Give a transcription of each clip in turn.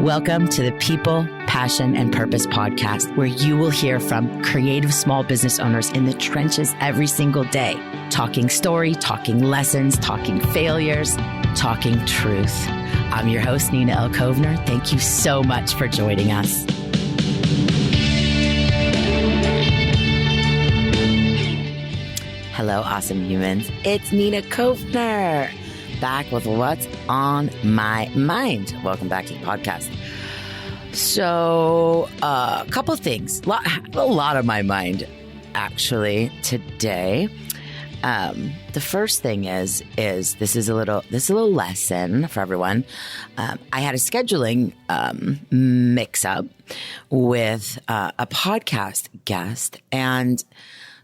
Welcome to the People, Passion, and Purpose podcast, where you will hear from creative small business owners in the trenches every single day, talking story, talking lessons, talking failures, talking truth. I'm your host, Nina L. Kovner. Thank you so much for joining us. Hello, awesome humans. It's Nina Kovner, back with what's on my mind. Welcome back to the podcast. So, a couple of things, a lot on my mind, actually, today. The first thing is this is a little lesson for everyone. I had a scheduling mix up with a podcast guest, and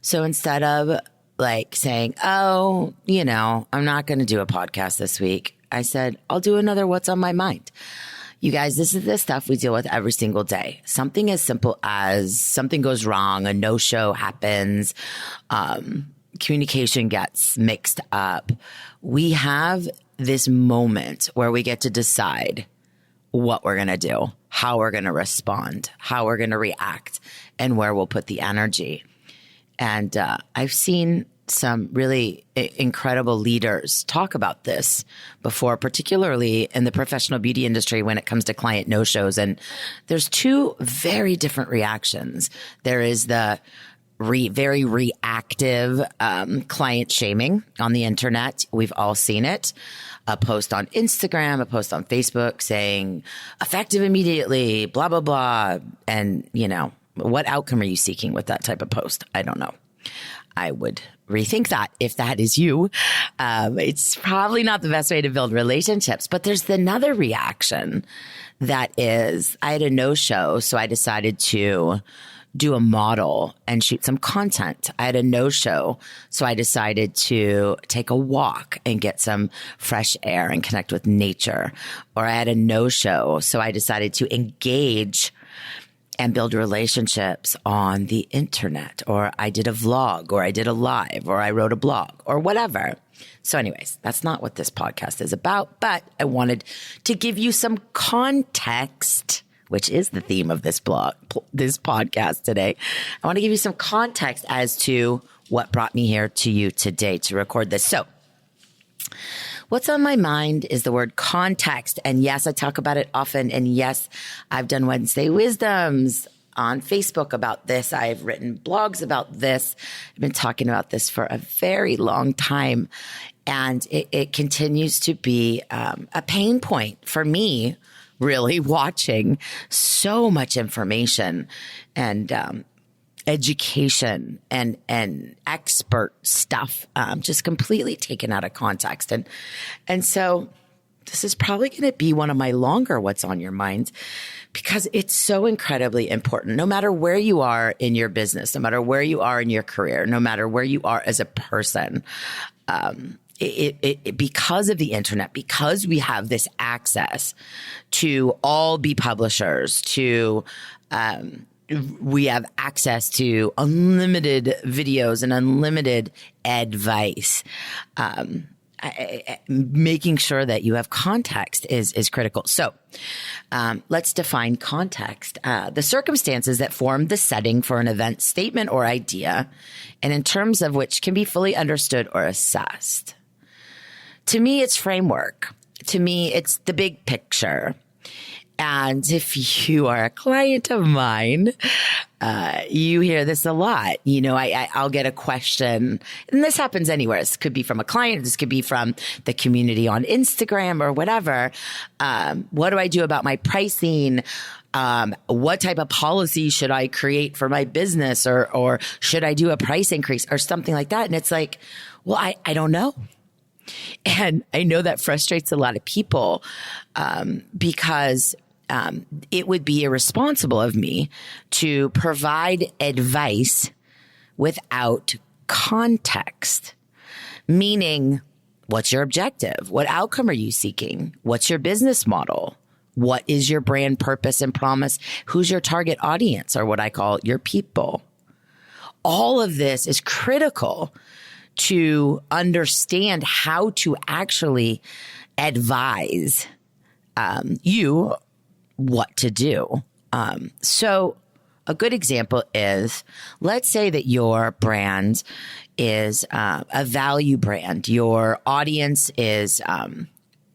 so instead of saying, I'm not going to do a podcast this week, I said, I'll do another What's on My Mind. You guys, this is the stuff we deal with every single day. Something as simple as something goes wrong, a no-show happens, communication gets mixed up. We have this moment where we get to decide what we're going to do, how we're going to respond, how we're going to react, and where we'll put the energy. And I've seen some really incredible leaders talk about this before, particularly in the professional beauty industry when it comes to client no-shows. And there's two very different reactions. There is the very reactive client shaming on the internet. We've all seen it. A post on Instagram, a post on Facebook saying, effective immediately, blah, blah, blah. And, what outcome are you seeking with that type of post? I don't know. I would rethink that if that is you. It's probably not the best way to build relationships. But there's another reaction that is, I had a no-show, so I decided to do a model and shoot some content. I had a no-show, so I decided to take a walk and get some fresh air and connect with nature. Or I had a no-show, so I decided to engage and build relationships on the internet, or I did a vlog, or I did a live, or I wrote a blog, or whatever. So anyways, that's not what this podcast is about, but I wanted to give you some context, which is the theme of this podcast today. I want to give you some context as to what brought me here to you today to record this. So what's on my mind is the word context. And yes, I talk about it often. And yes, I've done Wednesday Wisdoms on Facebook about this. I've written blogs about this. I've been talking about this for a very long time. And it continues to be a pain point for me, really, watching so much information and education and expert stuff, just completely taken out of context. And so this is probably going to be one of my longer What's on Your Mind, because it's so incredibly important. No matter where you are in your business, no matter where you are in your career, no matter where you are as a person, because of the internet, because we have this access to all be publishers, we have access to unlimited videos and unlimited advice. Making sure that you have context is critical. So let's define context. The circumstances that form the setting for an event, statement, or idea, and in terms of which can be fully understood or assessed. To me, it's framework. To me, it's the big picture. And if you are a client of mine, you hear this a lot. I'll get a question, and this happens anywhere. This could be from a client. This could be from the community on Instagram or whatever. What do I do about my pricing? What type of policy should I create for my business, or should I do a price increase or something like that? And it's like, well, I don't know. And I know that frustrates a lot of people, because it would be irresponsible of me to provide advice without context. Meaning, what's your objective? What outcome are you seeking? What's your business model? What is your brand purpose and promise? Who's your target audience, or what I call your people? All of this is critical to understand how to actually advise you what to do. So a good example is, let's say that your brand is a value brand. Your audience is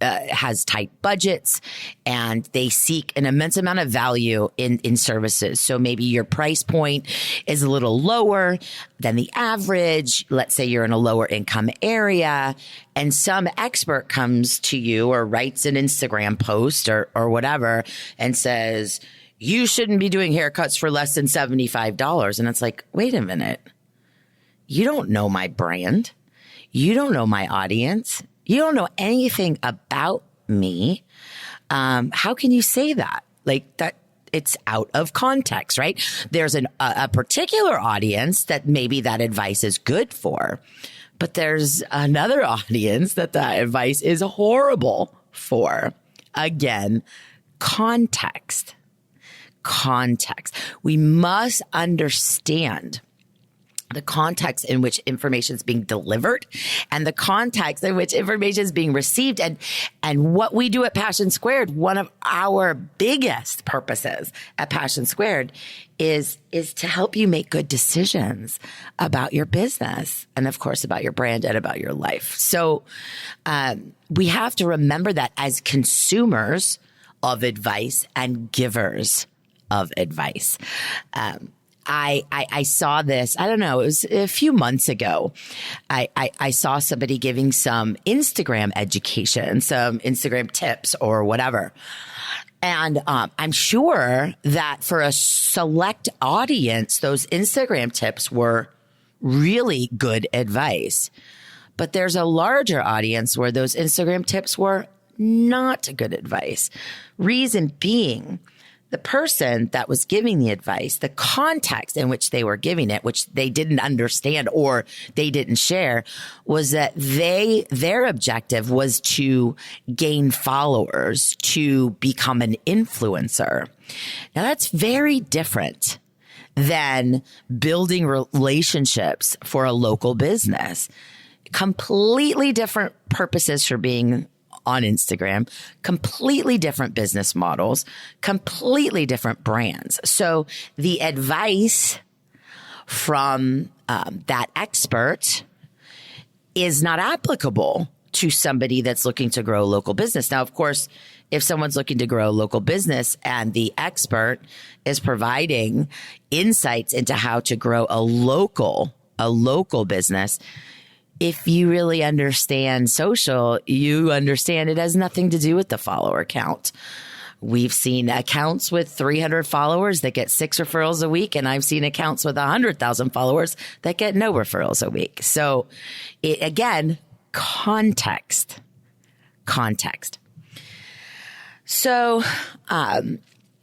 has tight budgets and they seek an immense amount of value in services. So maybe your price point is a little lower than the average. Let's say you're in a lower income area and some expert comes to you or writes an Instagram post or whatever and says, you shouldn't be doing haircuts for less than $75. And it's like, wait a minute. You don't know my brand. You don't know my audience. You don't know anything about me. How can you say that? Like that, it's out of context, right? There's a particular audience that maybe that advice is good for, but there's another audience that advice is horrible for. Again, context. We must understand the context in which information is being delivered and the context in which information is being received. And what we do at Passion Squared, one of our biggest purposes at Passion Squared is to help you make good decisions about your business and of course about your brand and about your life. So, we have to remember that as consumers of advice and givers of advice. I saw this, I don't know, it was a few months ago. I saw somebody giving some Instagram education, some Instagram tips or whatever. And I'm sure that for a select audience, those Instagram tips were really good advice. But there's a larger audience where those Instagram tips were not good advice. Reason being, the person that was giving the advice, the context in which they were giving it, which they didn't understand or they didn't share, was that their objective was to gain followers, to become an influencer. Now that's very different than building relationships for a local business. Completely different purposes for being on Instagram, completely different business models, completely different brands. So the advice from that expert is not applicable to somebody that's looking to grow a local business. Now, of course, if someone's looking to grow a local business and the expert is providing insights into how to grow a local business, if you really understand social, you understand it has nothing to do with the follower count. We've seen accounts with 300 followers that get 6 referrals a week, and I've seen accounts with 100,000 followers that get no referrals a week. So again, context. So,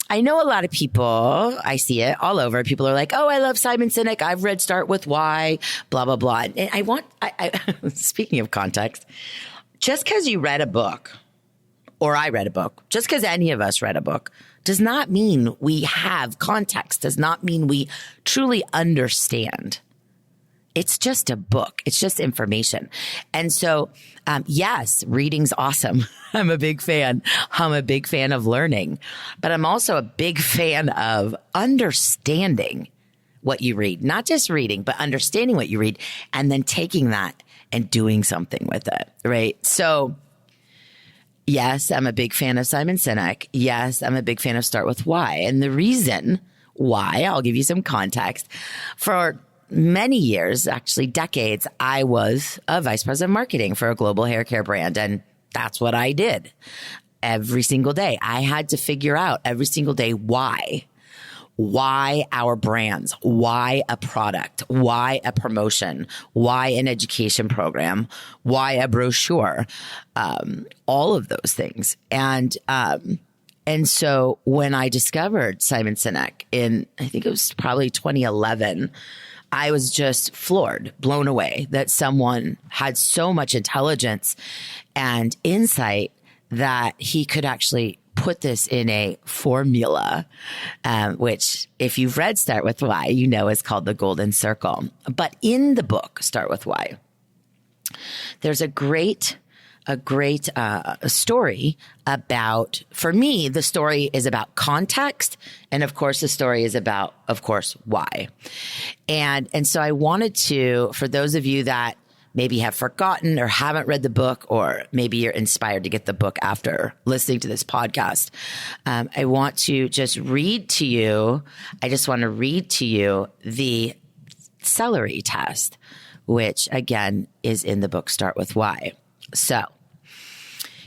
I know a lot of people, I see it all over. People are like, oh, I love Simon Sinek. I've read Start With Why, blah, blah, blah. And speaking of context, just because you read a book or I read a book, just because any of us read a book does not mean we have context, does not mean we truly understand. It's just a book. It's just information. And so, yes, reading's awesome. I'm a big fan. I'm a big fan of learning, but I'm also a big fan of understanding what you read, not just reading, but understanding what you read and then taking that and doing something with it. Right. So yes, I'm a big fan of Simon Sinek. Yes, I'm a big fan of Start With Why. And the reason why, I'll give you some context. For many years, actually decades, I was a vice president of marketing for a global hair care brand. And that's what I did every single day. I had to figure out every single day why our brands, why a product, why a promotion, why an education program, why a brochure, all of those things. And so when I discovered Simon Sinek in, I think it was probably 2011, I was just floored, blown away that someone had so much intelligence and insight that he could actually put this in a formula, which if you've read Start With Why, you know is called the Golden Circle. But in the book, Start With Why, there's a great a great story about, for me, the story is about context. And of course, the story is about, of course, why. And so I wanted to, for those of you that maybe have forgotten or haven't read the book, or maybe you're inspired to get the book after listening to this podcast, I want to just read to you. I just want to read to you the Celery Test, which again is in the book Start With Why. So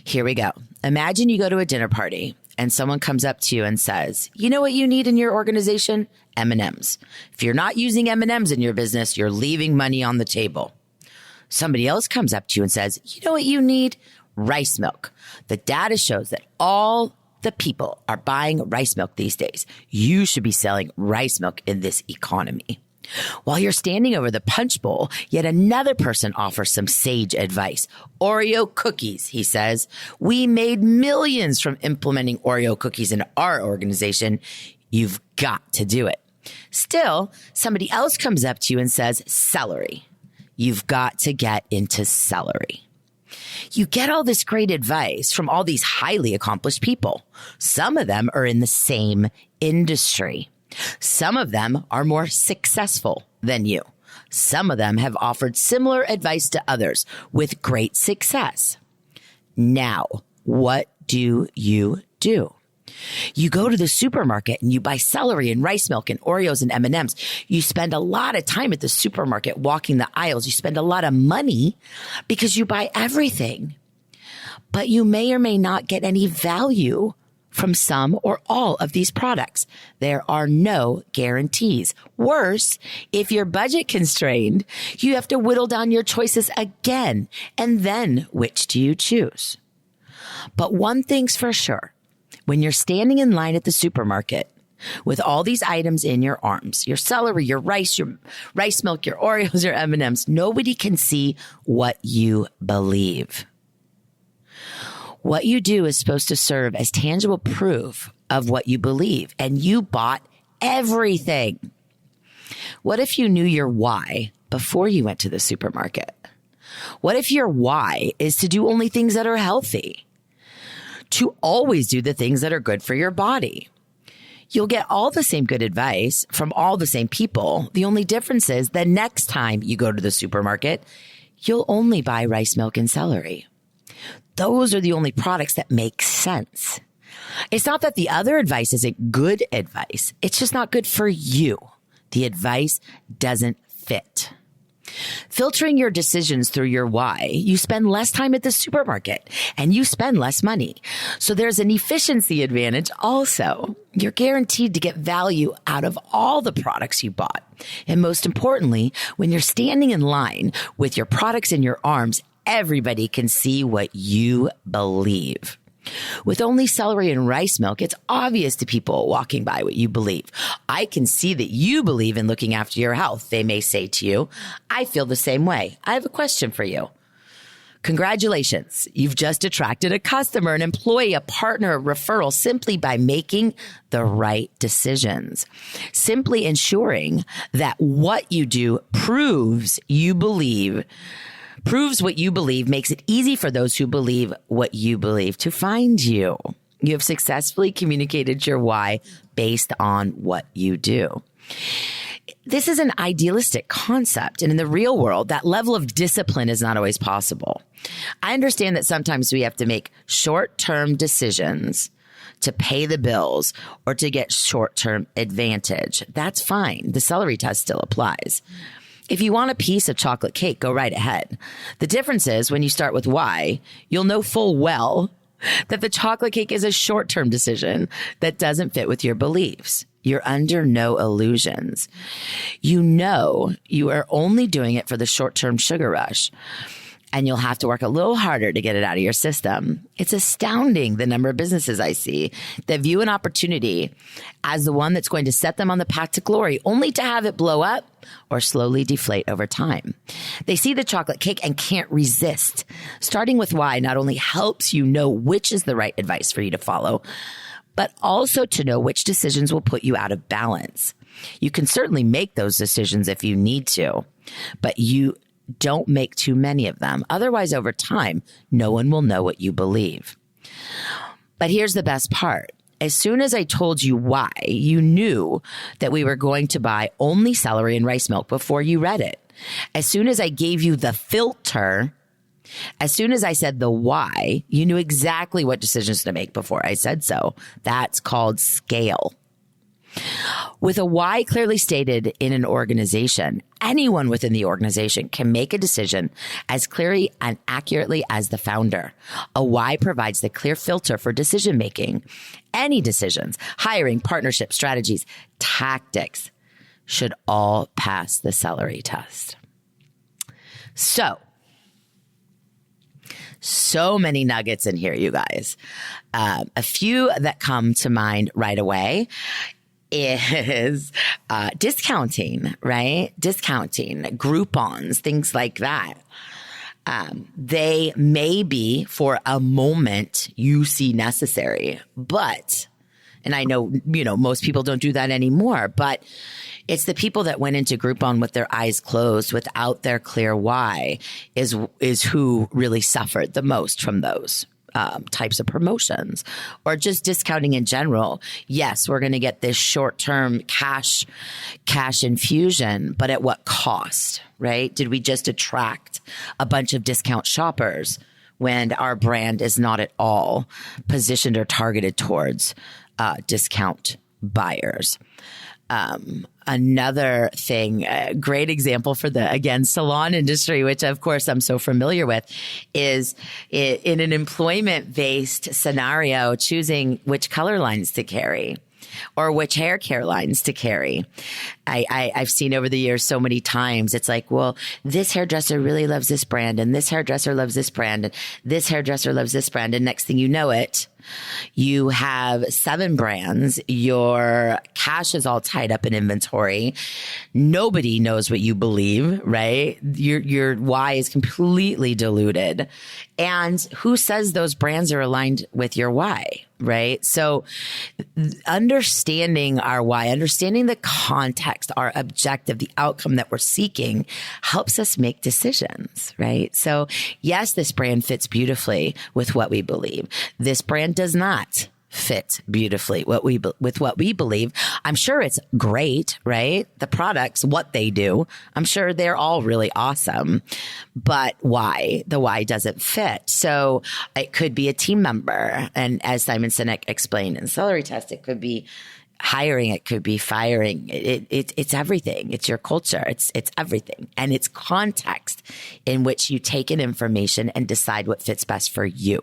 here we go. Imagine you go to a dinner party and someone comes up to you and says, you know what you need in your organization? M&Ms. If you're not using M&Ms in your business, you're leaving money on the table. Somebody else comes up to you and says, you know what you need? Rice milk. The data shows that all the people are buying rice milk these days. You should be selling rice milk in this economy. While you're standing over the punch bowl, yet another person offers some sage advice. Oreo cookies, he says. We made millions from implementing Oreo cookies in our organization. You've got to do it. Still, somebody else comes up to you and says, celery. You've got to get into celery. You get all this great advice from all these highly accomplished people. Some of them are in the same industry. Some of them are more successful than you. Some of them have offered similar advice to others with great success. Now, what do? You go to the supermarket and you buy celery and rice milk and Oreos and M&Ms. You spend a lot of time at the supermarket walking the aisles. You spend a lot of money because you buy everything. But you may or may not get any value from some or all of these products. There are no guarantees. Worse, if you're budget constrained, you have to whittle down your choices again. And then which do you choose? But one thing's for sure. When you're standing in line at the supermarket with all these items in your arms, your celery, your rice milk, your Oreos, your M&Ms, nobody can see what you believe. What you do is supposed to serve as tangible proof of what you believe, and you bought everything. What if you knew your why before you went to the supermarket? What if your why is to do only things that are healthy? To always do the things that are good for your body? You'll get all the same good advice from all the same people. The only difference is the next time you go to the supermarket, you'll only buy rice milk and celery. Those are the only products that make sense. It's not that the other advice isn't good advice. It's just not good for you. The advice doesn't fit. Filtering your decisions through your why, you spend less time at the supermarket and you spend less money. So there's an efficiency advantage also. You're guaranteed to get value out of all the products you bought. And most importantly, when you're standing in line with your products in your arms, everybody can see what you believe. With only celery and rice milk, it's obvious to people walking by what you believe. I can see that you believe in looking after your health. They may say to you, I feel the same way. I have a question for you. Congratulations. You've just attracted a customer, an employee, a partner, a referral simply by making the right decisions. Simply ensuring that what you do proves what you believe makes it easy for those who believe what you believe to find you. You have successfully communicated your why based on what you do. This is an idealistic concept, and in the real world, that level of discipline is not always possible. I understand that sometimes we have to make short-term decisions to pay the bills or to get short-term advantage. That's fine. The celery test still applies. If you want a piece of chocolate cake, go right ahead. The difference is when you start with why, you'll know full well that the chocolate cake is a short-term decision that doesn't fit with your beliefs. You're under no illusions. You know you are only doing it for the short-term sugar rush, and you'll have to work a little harder to get it out of your system. It's astounding the number of businesses I see that view an opportunity as the one that's going to set them on the path to glory, only to have it blow up or slowly deflate over time. They see the chocolate cake and can't resist. Starting with why not only helps you know which is the right advice for you to follow, but also to know which decisions will put you out of balance. You can certainly make those decisions if you need to, but you Don't make too many of them. Otherwise, over time, no one will know what you believe. But here's the best part. As soon as I told you why, you knew that we were going to buy only celery and rice milk before you read it. As soon as I gave you the filter, as soon as I said the why, you knew exactly what decisions to make before I said so. That's called scale. With a why clearly stated in an organization, anyone within the organization can make a decision as clearly and accurately as the founder. A why provides the clear filter for decision making. Any decisions, hiring, partnership, strategies, tactics should all pass the Celery Test. So many nuggets in here, you guys. A few that come to mind right away is discounting, right? Discounting, Groupons, things like that. They may be for a moment you see necessary, but, and I know, most people don't do that anymore, but it's the people that went into Groupon with their eyes closed without their clear why is who really suffered the most from those types of promotions, or just discounting in general. Yes, we're going to get this short-term cash infusion, but at what cost, right? Did we just attract a bunch of discount shoppers when our brand is not at all positioned or targeted towards discount buyers? Another thing, a great example for the, again, salon industry, which of course I'm so familiar with, is in an employment-based scenario, choosing which color lines to carry or which hair care lines to carry. I've seen over the years so many times, it's like, well, this hairdresser really loves this brand, and this hairdresser loves this brand, and this hairdresser loves this brand. And next thing you know it, you have 7 brands. Your cash is all tied up in inventory. Nobody knows what you believe, right? Your why is completely diluted. And who says those brands are aligned with your why, right? So understanding our why, understanding the context, our objective, the outcome that we're seeking helps us make decisions, right? So yes, this brand fits beautifully with what we believe. This brand does not fit beautifully with what we believe. I'm sure it's great, right? The products, what they do, I'm sure they're all really awesome, but why? The why doesn't fit. So it could be a team member. And as Simon Sinek explained in Celery Test, it could be hiring, it could be firing. It's everything. It's your culture. It's everything. And it's context in which you take in information and decide what fits best for you.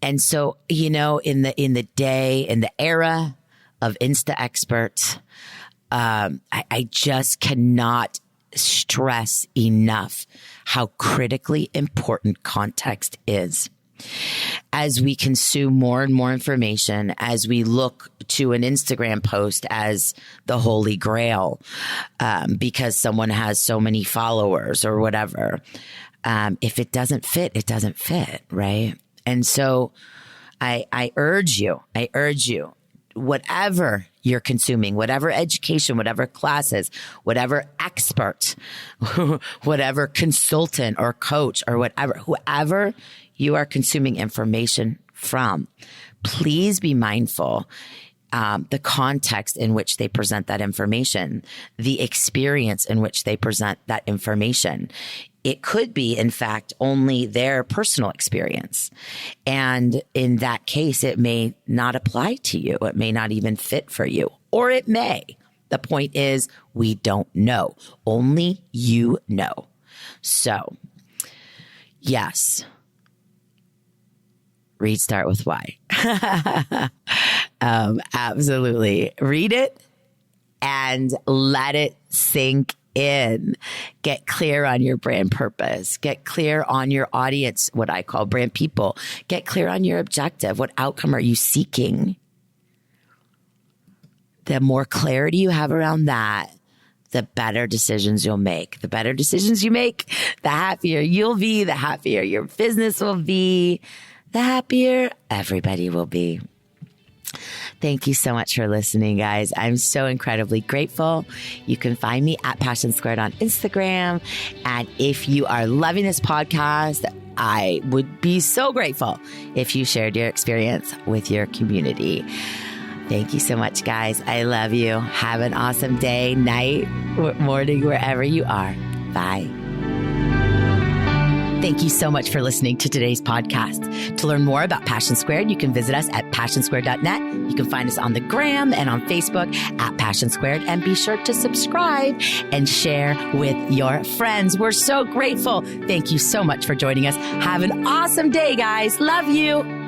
And so, in the era of Insta experts, I just cannot stress enough how critically important context is. As we consume more and more information, as we look to an Instagram post as the holy grail, because someone has so many followers or whatever, if it doesn't fit, it doesn't fit, right? And so I urge you, whatever you're consuming, whatever education, whatever classes, whatever expert, whatever consultant or coach or whoever you are consuming information from, please be mindful the context in which they present that information, the experience in which they present that information. It could be, in fact, only their personal experience. And in that case, it may not apply to you. It may not even fit for you, or it may. The point is, we don't know. Only you know. So, yes. Read Start with Why. Absolutely. Read it and let it sink in. Get clear on your brand purpose. Get clear on your audience, what I call brand people. Get clear on your objective. What outcome are you seeking? The more clarity you have around that, the better decisions you'll make. The better decisions you make, the happier you'll be, the happier your business will be, the happier everybody will be. Thank you so much for listening, guys. I'm so incredibly grateful. You can find me at Passion Squared on Instagram. And if you are loving this podcast, I would be so grateful if you shared your experience with your community. Thank you so much, guys. I love you. Have an awesome day, night, morning, wherever you are. Bye. Thank you so much for listening to today's podcast. To learn more about Passion Squared, you can visit us at passionsquared.net. You can find us on the gram and on Facebook at Passion Squared. And be sure to subscribe and share with your friends. We're so grateful. Thank you so much for joining us. Have an awesome day, guys. Love you.